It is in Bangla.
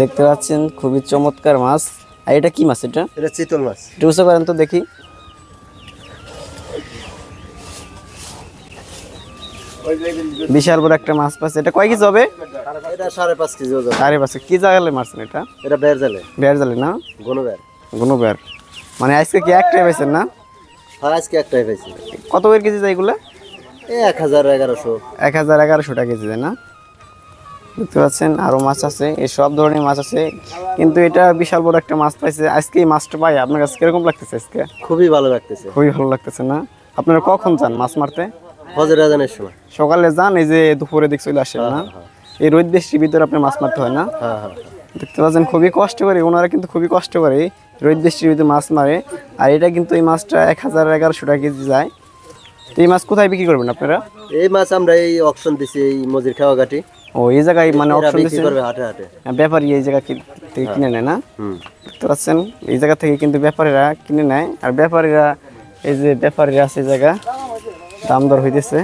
দেখতে পাচ্ছেন খুবই চমৎকার মাছ। আর এটা কি মাছ? এটা এটা চিতল মাছ। একটু উঁচু করেন তো দেখি। বিশাল বড় একটা মাছ পাচ্ছে। এটা কয় কেজি হবে? এটা 5.5 কেজি ওজন। 5.5। কি জালে মারছেন এটা? এটা বের জালে। বের জালে না? ঘন বের। বের। মানে আজকে কি একটাই পাইছেন না? হ্যাঁ, আজকে একটাই পাইছি। কত করে কেজি যায় এগুলা? 1000-1100। 1100 টাকা কেজি যায় না? দেখতে পাচ্ছেন আরো মাছ আছে, এই সব ধরনের মাছ আছে, কিন্তু এটা বিশাল বড় একটা মাছ পাইছে আজকে। এই মাছটা পাই আপনার কাছে কিরকম লাগতেছে আজকে? খুবই ভালো লাগতেছে। খুবই ভালো লাগতেছে না? আপনারা কখন যান মাছ মারতে? ফজর আজানের সময়। সকালে যান, এই যে দুপুরে দিক চলে আসেন না? এই রোদ বৃষ্টির ভিতরে আপনি মাছ মারতে হয় না? হ্যাঁ। দেখতে পাচ্ছেন খুবই কষ্ট করে, ওনারা কিন্তু খুবই কষ্ট করে রোদ বৃষ্টির ভিতরে মাছ মারে। আর এটা কিন্তু এই মাছটা 1000-1100 টাকা কেজি যায়। তো এই মাছ কোথায় বিক্রি করবেন আপনারা? এই মাছ আমরা এই অকশন দিছি, এই মজির খাওয়া ঘাটি। ও, এই জায়গায় মানে অপশন দিচ্ছে হাটে। ব্যাপারী এই জায়গা থেকে কিনে নেয় না? দেখতে পাচ্ছেন এই জায়গা থেকে কিন্তু ব্যাপারীরা কিনে নেয়। আর ব্যাপারীরা, এই যে ব্যাপারীরা আছে, এই জায়গা দাম দর হইতেছে।